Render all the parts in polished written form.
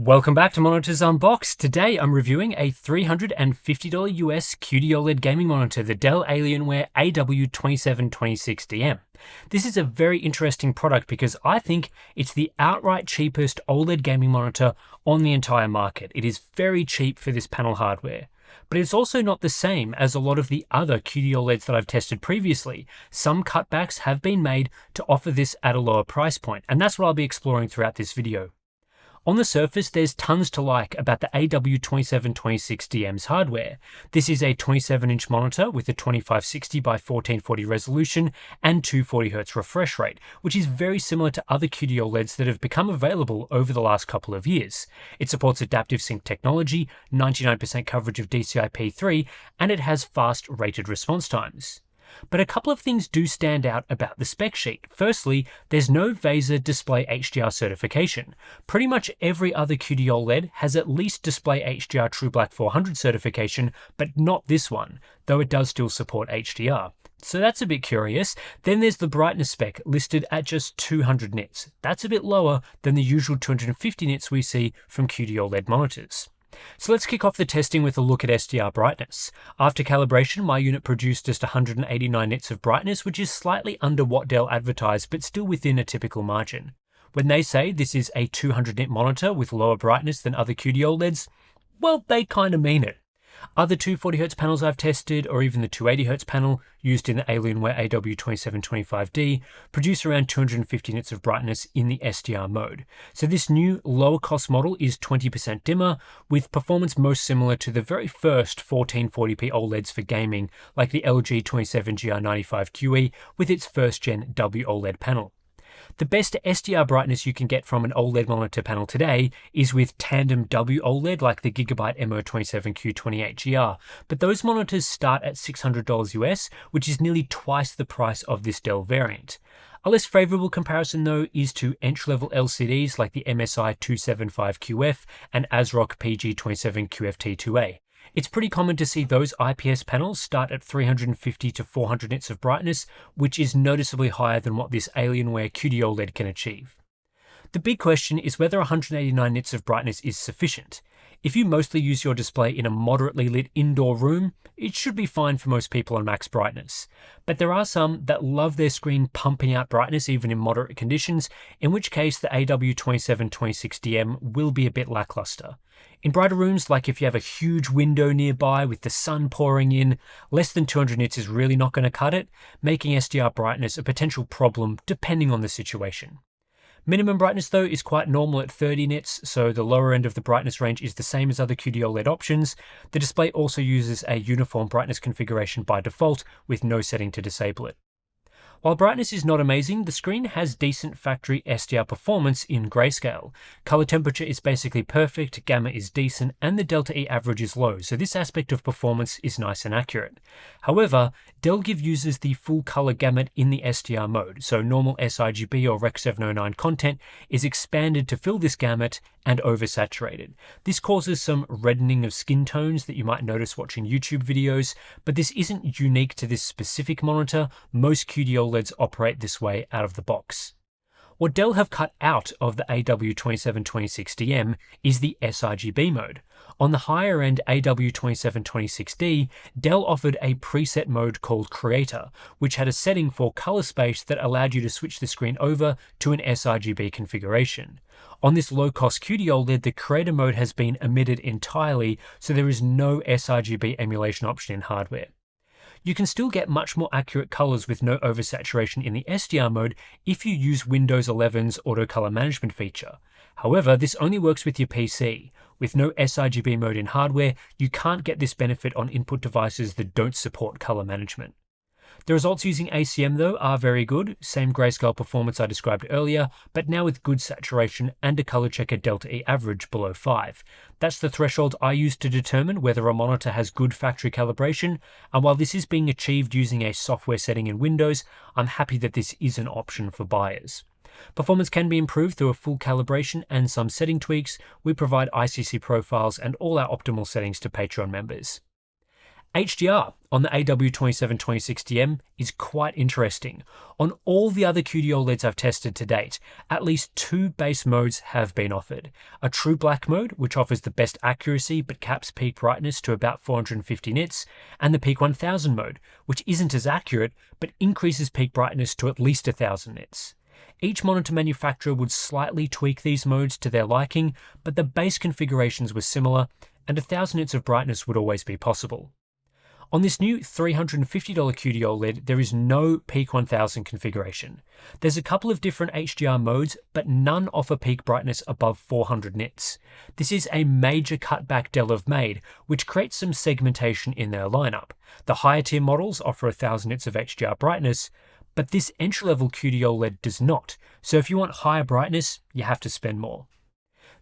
Welcome back to Monitors Unboxed. Today I'm reviewing a $350 US QD-OLED gaming monitor, the Dell Alienware AW2726DM. This is a very interesting product because I think it's the outright cheapest OLED gaming monitor on the entire market. It is very cheap for this panel hardware. But it's also not the same as a lot of the other QD-OLEDs that I've tested previously. Some cutbacks have been made to offer this at a lower price point, and that's what I'll be exploring throughout this video. On the surface, there's tons to like about the AW2726DM's hardware. This is a 27-inch monitor with a 2560 by 1440 resolution and 240Hz refresh rate, which is very similar to other QD-OLEDs that have become available over the last couple of years. It supports adaptive sync technology, 99% coverage of DCI-P3, and it has fast rated response times. But a couple of things do stand out about the spec sheet. Firstly, there's no VESA display HDR certification. Pretty much every other QD-OLED has at least display HDR True Black 400 certification, but not this one, though it does still support HDR. So that's a bit curious. Then there's the brightness spec listed at just 200 nits. That's a bit lower than the usual 250 nits we see from QD-OLED monitors. So let's kick off the testing with a look at SDR Brightness. After calibration, my unit produced just 189 nits of brightness, which is slightly under what Dell advertised, but still within a typical margin. When they say this is a 200 nit monitor with lower brightness than other QD-OLEDs, well, they kind of mean it. Other 240Hz panels I've tested, or even the 280Hz panel used in the Alienware AW2725D, produce around 250 nits of brightness in the SDR mode. So this new lower cost model is 20% dimmer, with performance most similar to the very first 1440p OLEDs for gaming, like the LG 27GR95QE with its first gen WOLED panel. The best SDR brightness you can get from an OLED monitor panel today is with tandem WOLED like the Gigabyte MO27Q28GR, but those monitors start at $600 US, which is nearly twice the price of this Dell variant. A less favorable comparison though is to entry-level LCDs like the MSI 275QF and ASRock PG27QFT2A. It's pretty common to see those IPS panels start at 350 to 400 nits of brightness, which is noticeably higher than what this Alienware QD-OLED can achieve. The big question is whether 189 nits of brightness is sufficient. If you mostly use your display in a moderately lit indoor room, it should be fine for most people on max brightness. But there are some that love their screen pumping out brightness even in moderate conditions, in which case the AW2726DM will be a bit lackluster. In brighter rooms, like if you have a huge window nearby with the sun pouring in, less than 200 nits is really not going to cut it, making SDR brightness a potential problem depending on the situation. Minimum brightness though is quite normal at 30 nits, so the lower end of the brightness range is the same as other QD-OLED options. The display also uses a uniform brightness configuration by default with no setting to disable it. While brightness is not amazing, the screen has decent factory SDR performance in grayscale. Color temperature is basically perfect, gamma is decent, and the delta E average is low, so this aspect of performance is nice and accurate. However, Dell give users the full color gamut in the SDR mode, so normal sRGB or Rec 709 content is expanded to fill this gamut and oversaturated. This causes some reddening of skin tones that you might notice watching YouTube videos, but this isn't unique to this specific monitor. Most QD-OLEDs operate this way out of the box. What Dell have cut out of the AW2726DM is the sRGB mode. On the higher end AW2726D, Dell offered a preset mode called Creator, which had a setting for color space that allowed you to switch the screen over to an sRGB configuration. On this low-cost QD-OLED, the Creator mode has been omitted entirely, so there is no sRGB emulation option in hardware. You can still get much more accurate colors with no oversaturation in the SDR mode if you use Windows 11's Auto Color Management feature. However, this only works with your PC. With no sRGB mode in hardware, you can't get this benefit on input devices that don't support color management. The results using ACM though are very good, same grayscale performance I described earlier, but now with good saturation and a color checker delta E average below 5. That's the threshold I use to determine whether a monitor has good factory calibration, and while this is being achieved using a software setting in Windows, I'm happy that this is an option for buyers. Performance can be improved through a full calibration and some setting tweaks. We provide ICC profiles and all our optimal settings to Patreon members. HDR. on the AW2726DM is quite interesting. On all the other QD-OLEDs I've tested to date, at least 2 base modes have been offered. A true black mode, which offers the best accuracy but caps peak brightness to about 450 nits, and the peak 1000 mode, which isn't as accurate but increases peak brightness to at least 1000 nits. Each monitor manufacturer would slightly tweak these modes to their liking, but the base configurations were similar, and 1000 nits of brightness would always be possible. On this new $350 QD-OLED, there is no peak 1000 configuration. There's a couple of different HDR modes, but none offer peak brightness above 400 nits. This is a major cutback Dell have made, which creates some segmentation in their lineup. The higher tier models offer 1000 nits of HDR brightness, but this entry-level QD-OLED does not, so if you want higher brightness, you have to spend more.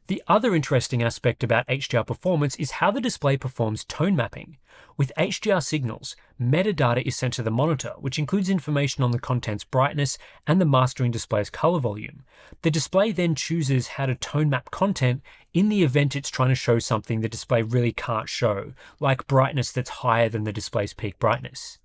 The other interesting aspect about HDR performance is how the display performs tone mapping. With HDR signals, metadata is sent to the monitor, which includes information on the content's brightness and the mastering display's color volume. The display then chooses how to tone map content in the event it's trying to show something the display really can't show, like brightness that's higher than the display's peak brightness.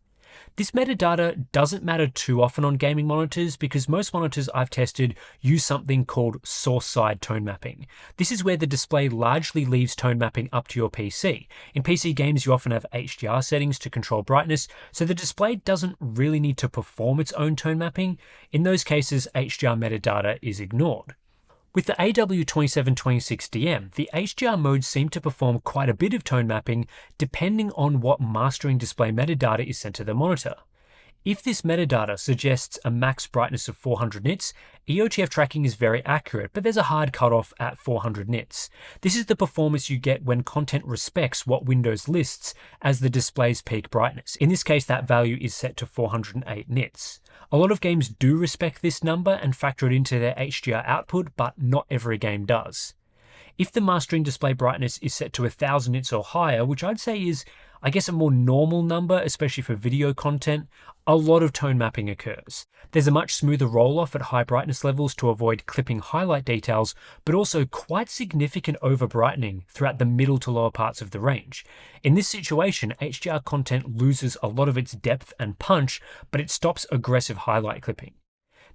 This metadata doesn't matter too often on gaming monitors because most monitors I've tested use something called source-side tone mapping. This is where the display largely leaves tone mapping up to your PC. In PC games, you often have HDR settings to control brightness, so the display doesn't really need to perform its own tone mapping. In those cases, HDR metadata is ignored. With the AW2726DM, the HDR modes seem to perform quite a bit of tone mapping depending on what mastering display metadata is sent to the monitor. If this metadata suggests a max brightness of 400 nits, EOTF tracking is very accurate, but there's a hard cutoff at 400 nits. This is the performance you get when content respects what Windows lists as the display's peak brightness. In this case, that value is set to 408 nits. A lot of games do respect this number and factor it into their HDR output, but not every game does. If the mastering display brightness is set to 1000 nits or higher, which I'd say is, I guess, a more normal number, especially for video content, a lot of tone mapping occurs. There's a much smoother roll-off at high brightness levels to avoid clipping highlight details, but also quite significant over-brightening throughout the middle to lower parts of the range. In this situation, HDR content loses a lot of its depth and punch, but it stops aggressive highlight clipping.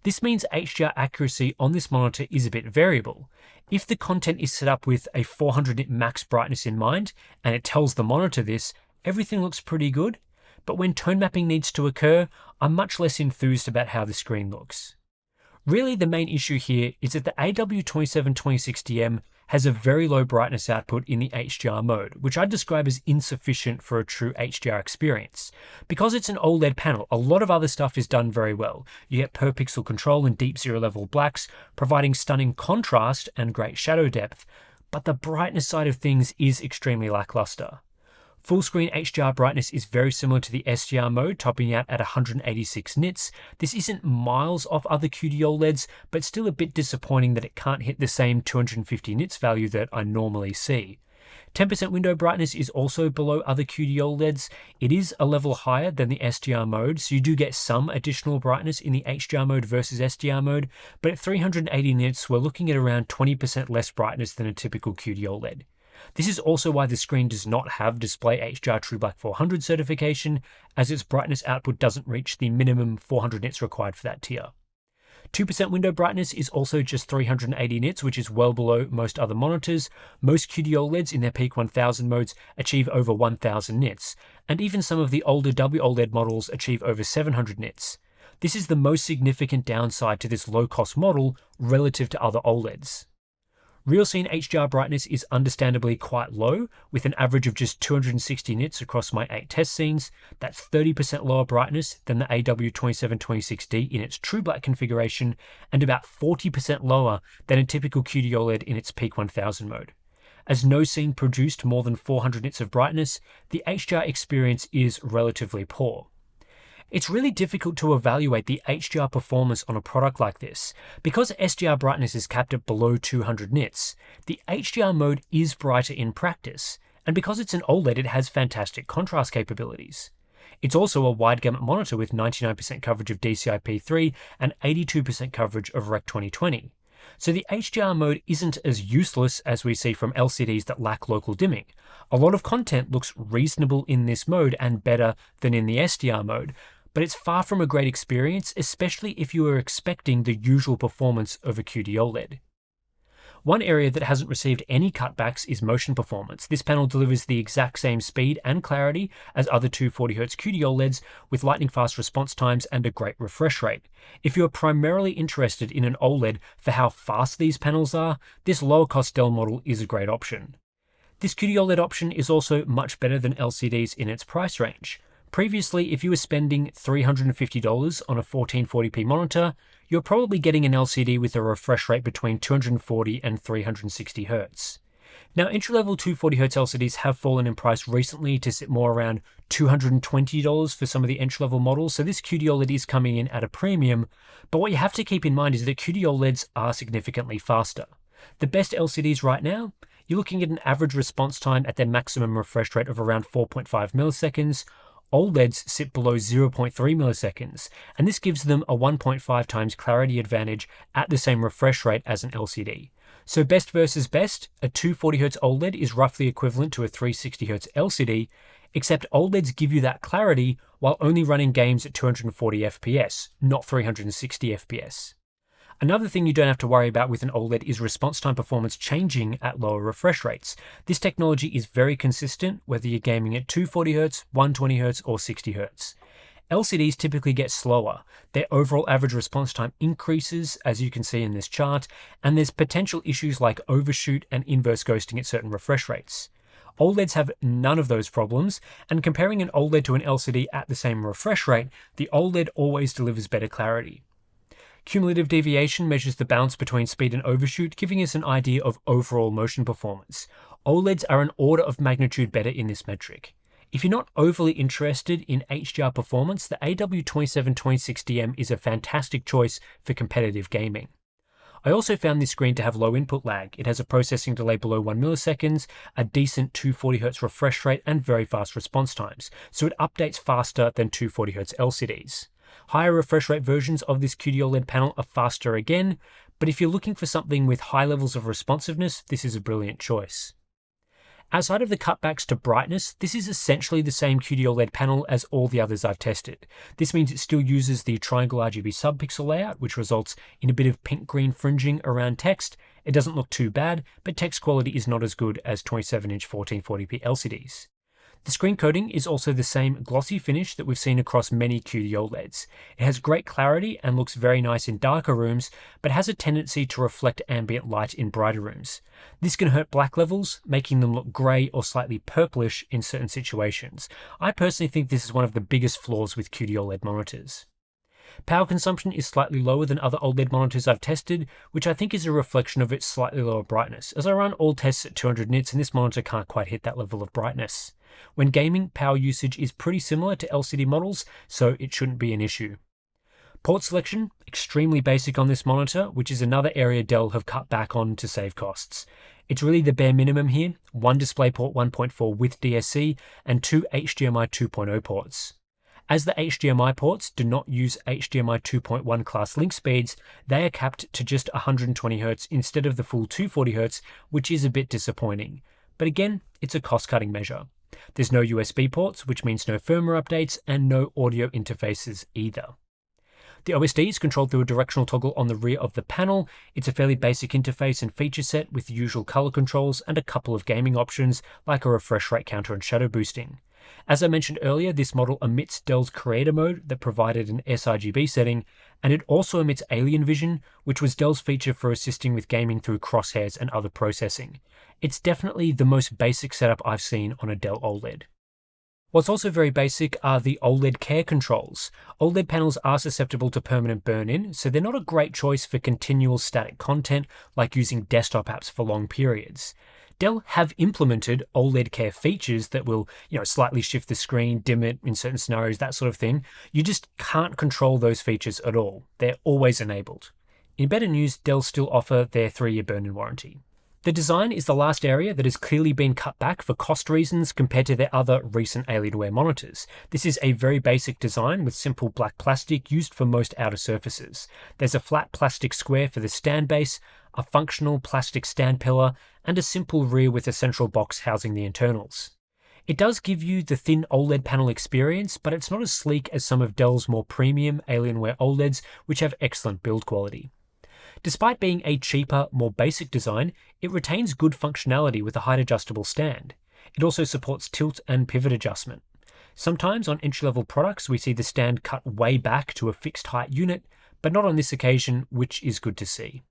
This means HDR accuracy on this monitor is a bit variable. If the content is set up with a 400 nit max brightness in mind, and it tells the monitor this, everything looks pretty good. But when tone mapping needs to occur, I'm much less enthused about how the screen looks. Really, the main issue here is that the AW2726DM has a very low brightness output in the HDR mode, which I'd describe as insufficient for a true HDR experience. Because it's an OLED panel, a lot of other stuff is done very well. You get per pixel control and deep zero level blacks, providing stunning contrast and great shadow depth, but the brightness side of things is extremely lackluster. Full screen HDR brightness is very similar to the SDR mode, topping out at 186 nits. This isn't miles off other QD-OLEDs, but still a bit disappointing that it can't hit the same 250 nits value that I normally see. 10% window brightness is also below other QD-OLEDs. It is a level higher than the SDR mode, so you do get some additional brightness in the HDR mode versus SDR mode, but at 380 nits, we're looking at around 20% less brightness than a typical QD-OLED. This is also why the screen does not have Display HDR True Black 400 certification, as its brightness output doesn't reach the minimum 400 nits required for that tier. 2% window brightness is also just 380 nits, which is well below most other monitors. Most QD-OLEDs in their peak 1000 modes achieve over 1000 nits, and even some of the older WOLED models achieve over 700 nits. This is the most significant downside to this low-cost model relative to other OLEDs. Real scene HDR brightness is understandably quite low, with an average of just 260 nits across my 8 test scenes. That's 30% lower brightness than the AW2726D in its true black configuration, and about 40% lower than a typical QD-OLED in its peak 1000 mode. As no scene produced more than 400 nits of brightness, the HDR experience is relatively poor. It's really difficult to evaluate the HDR performance on a product like this. Because SDR brightness is capped at below 200 nits, the HDR mode is brighter in practice, and because it's an OLED, it has fantastic contrast capabilities. It's also a wide gamut monitor with 99% coverage of DCI-P3 and 82% coverage of Rec 2020. So the HDR mode isn't as useless as we see from LCDs that lack local dimming. A lot of content looks reasonable in this mode and better than in the SDR mode, but it's far from a great experience, especially if you are expecting the usual performance of a QD-OLED. One area that hasn't received any cutbacks is motion performance. This panel delivers the exact same speed and clarity as other 240Hz QD-OLEDs with lightning fast response times and a great refresh rate. If you're primarily interested in an OLED for how fast these panels are, this lower cost Dell model is a great option. This QD-OLED option is also much better than LCDs in its price range. Previously, if you were spending $350 on a 1440p monitor, you're probably getting an LCD with a refresh rate between 240 and 360 Hz. Now, entry-level 240Hz LCDs have fallen in price recently to sit more around $220 for some of the entry-level models, so this QD-OLED is coming in at a premium, but what you have to keep in mind is that QD-OLEDs are significantly faster. The best LCDs right now, you're looking at an average response time at their maximum refresh rate of around 4.5 milliseconds. OLEDs sit below 0.3 milliseconds, and this gives them a 1.5 times clarity advantage at the same refresh rate as an LCD. So best versus best, a 240Hz OLED is roughly equivalent to a 360Hz LCD, except OLEDs give you that clarity while only running games at 240 FPS, not 360 FPS. Another thing you don't have to worry about with an OLED is response time performance changing at lower refresh rates. This technology is very consistent whether you're gaming at 240Hz, 120Hz, or 60Hz. LCDs typically get slower. Their overall average response time increases, as you can see in this chart, and there's potential issues like overshoot and inverse ghosting at certain refresh rates. OLEDs have none of those problems, and comparing an OLED to an LCD at the same refresh rate, the OLED always delivers better clarity. Cumulative deviation measures the balance between speed and overshoot, giving us an idea of overall motion performance. OLEDs are an order of magnitude better in this metric. If you're not overly interested in HDR performance, the AW2726DM is a fantastic choice for competitive gaming. I also found this screen to have low input lag. It has a processing delay below 1 milliseconds, a decent 240Hz refresh rate, and very fast response times, so it updates faster than 240Hz LCDs. Higher refresh rate versions of this QD-OLED panel are faster again, but if you're looking for something with high levels of responsiveness, this is a brilliant choice. Outside of the cutbacks to brightness, this is essentially the same QD-OLED panel as all the others I've tested. This means it still uses the triangle RGB subpixel layout, which results in a bit of pink-green fringing around text. It doesn't look too bad, but text quality is not as good as 27-inch 1440p LCDs. The screen coating is also the same glossy finish that we've seen across many QD-OLEDs. It has great clarity and looks very nice in darker rooms, but has a tendency to reflect ambient light in brighter rooms. This can hurt black levels, making them look grey or slightly purplish in certain situations. I personally think this is one of the biggest flaws with QD-OLED monitors. Power consumption is slightly lower than other OLED monitors I've tested, which I think is a reflection of its slightly lower brightness, as I run all tests at 200 nits and this monitor can't quite hit that level of brightness. When gaming, power usage is pretty similar to LCD models, so it shouldn't be an issue. Port selection, extremely basic on this monitor, which is another area Dell have cut back on to save costs. It's really the bare minimum here, one DisplayPort 1.4 with DSC and two HDMI 2.0 ports. As the HDMI ports do not use HDMI 2.1 class link speeds, they are capped to just 120Hz instead of the full 240Hz, which is a bit disappointing. But again, it's a cost-cutting measure. There's no USB ports, which means no firmware updates, and no audio interfaces either. The OSD is controlled through a directional toggle on the rear of the panel. It's a fairly basic interface and feature set with the usual color controls and a couple of gaming options like a refresh rate counter and shadow boosting. As I mentioned earlier, this model omits Dell's Creator Mode that provided an sRGB setting, and it also omits Alien Vision, which was Dell's feature for assisting with gaming through crosshairs and other processing. It's definitely the most basic setup I've seen on a Dell OLED. What's also very basic are the OLED care controls. OLED panels are susceptible to permanent burn-in, so they're not a great choice for continual static content like using desktop apps for long periods. Dell have implemented OLED care features that will, slightly shift the screen, dim it in certain scenarios, that sort of thing. You just can't control those features at all. They're always enabled. In better news, Dell still offer their 3-year burn-in warranty. The design is the last area that has clearly been cut back for cost reasons compared to their other recent Alienware monitors. This is a very basic design with simple black plastic used for most outer surfaces. There's a flat plastic square for the stand base, a functional plastic stand pillar, and a simple rear with a central box housing the internals. It does give you the thin OLED panel experience, but it's not as sleek as some of Dell's more premium Alienware OLEDs, which have excellent build quality. Despite being a cheaper, more basic design, it retains good functionality with a height adjustable stand. It also supports tilt and pivot adjustment. Sometimes on entry-level products we see the stand cut way back to a fixed height unit, but not on this occasion, which is good to see.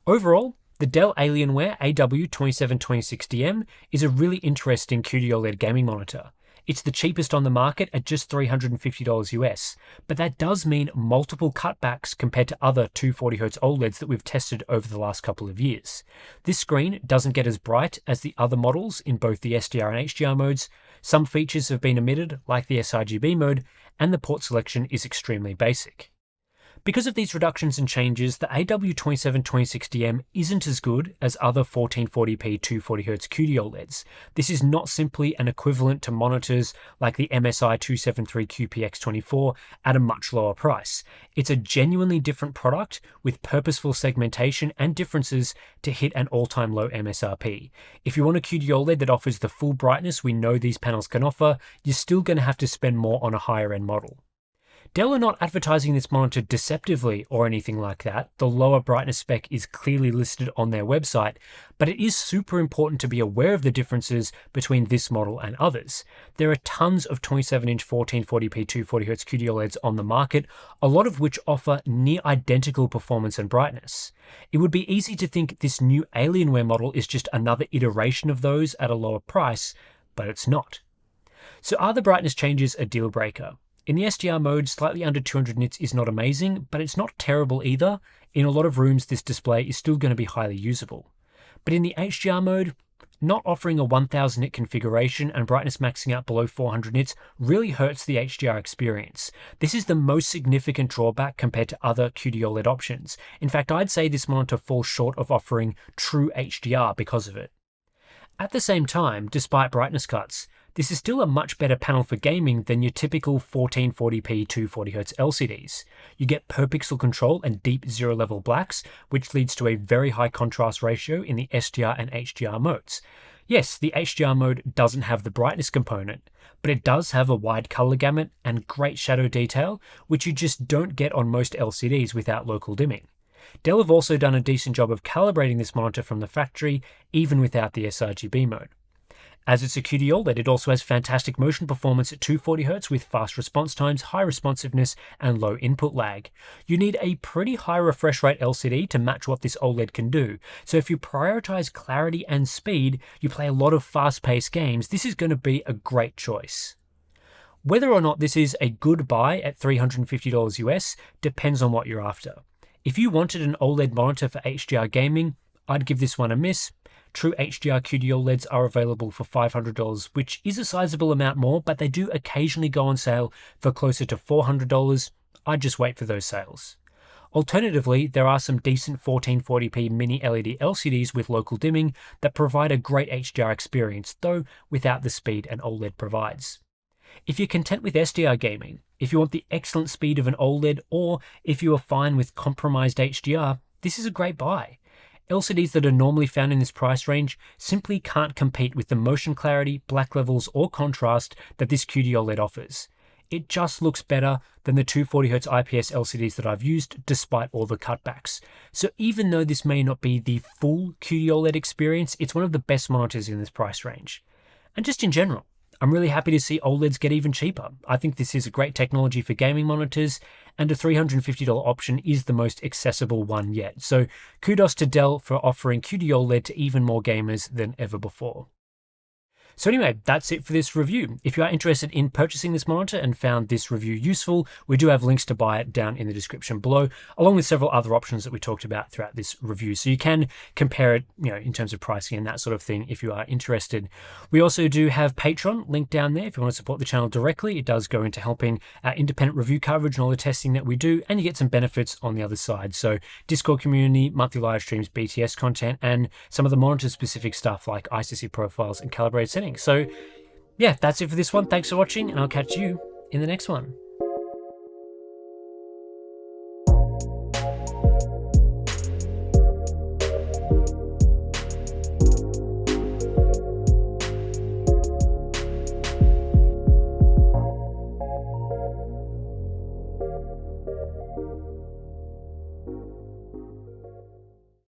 Overall, the Dell Alienware AW2726DM is a really interesting QD-OLED gaming monitor. It's the cheapest on the market at just $350 US, but that does mean multiple cutbacks compared to other 240Hz OLEDs that we've tested over the last couple of years. This screen doesn't get as bright as the other models in both the SDR and HDR modes. Some features have been omitted, like the sRGB mode, and the port selection is extremely basic. Because of these reductions and changes, the AW2726DM isn't as good as other 1440p 240Hz QD-OLEDs. This is not simply an equivalent to monitors like the MSI 273QPX24 at a much lower price. It's a genuinely different product with purposeful segmentation and differences to hit an all-time low MSRP. If you want a QD-OLED that offers the full brightness we know these panels can offer, you're still going to have to spend more on a higher-end model. Dell are not advertising this monitor deceptively or anything like that. The lower brightness spec is clearly listed on their website, but it is super important to be aware of the differences between this model and others. There are tons of 27-inch 1440p 240Hz QD-OLEDs on the market, a lot of which offer near identical performance and brightness. It would be easy to think this new Alienware model is just another iteration of those at a lower price, but it's not. So are the brightness changes a deal breaker? In the SDR mode, slightly under 200 nits is not amazing, but it's not terrible either. In a lot of rooms, this display is still going to be highly usable. But in the HDR mode, not offering a 1000 nit configuration and brightness maxing out below 400 nits really hurts the HDR experience. This is the most significant drawback compared to other QD-OLED options. In fact, I'd say this monitor falls short of offering true HDR because of it. At the same time, despite brightness cuts, this is still a much better panel for gaming than your typical 1440p 240Hz LCDs. You get per pixel control and deep zero level blacks, which leads to a very high contrast ratio in the SDR and HDR modes. Yes, the HDR mode doesn't have the brightness component, but it does have a wide color gamut and great shadow detail, which you just don't get on most LCDs without local dimming. Dell have also done a decent job of calibrating this monitor from the factory, even without the sRGB mode. As it's a QD-OLED, it also has fantastic motion performance at 240Hz with fast response times, high responsiveness, and low input lag. You need a pretty high refresh rate LCD to match what this OLED can do, so if you prioritize clarity and speed, you play a lot of fast-paced games, this is going to be a great choice. Whether or not this is a good buy at $350 US depends on what you're after. If you wanted an OLED monitor for HDR gaming, I'd give this one a miss. True HDR QD-OLEDs are available for $500, which is a sizable amount more, but they do occasionally go on sale for closer to $400. I'd just wait for those sales. Alternatively, there are some decent 1440p mini LED LCDs with local dimming that provide a great HDR experience, though without the speed an OLED provides. If you're content with SDR gaming, if you want the excellent speed of an OLED, or if you are fine with compromised HDR, this is a great buy. LCDs that are normally found in this price range simply can't compete with the motion clarity, black levels, or contrast that this QD-OLED offers. It just looks better than the 240Hz IPS LCDs that I've used, despite all the cutbacks. So even though this may not be the full QD-OLED experience, it's one of the best monitors in this price range. And just in general, I'm really happy to see OLEDs get even cheaper. I think this is a great technology for gaming monitors, and a $350 option is the most accessible one yet. So kudos to Dell for offering QD-OLED to even more gamers than ever before. So anyway, that's it for this review. If you are interested in purchasing this monitor and found this review useful, we do have links to buy it down in the description below, along with several other options that we talked about throughout this review. So you can compare it, in terms of pricing and that sort of thing if you are interested. We also do have Patreon linked down there if you want to support the channel directly. It does go into helping our independent review coverage and all the testing that we do, and you get some benefits on the other side. So Discord community, monthly live streams, BTS content, and some of the monitor specific stuff like ICC profiles and calibrated settings. So yeah, that's it for this one. Thanks for watching, and I'll catch you in the next one.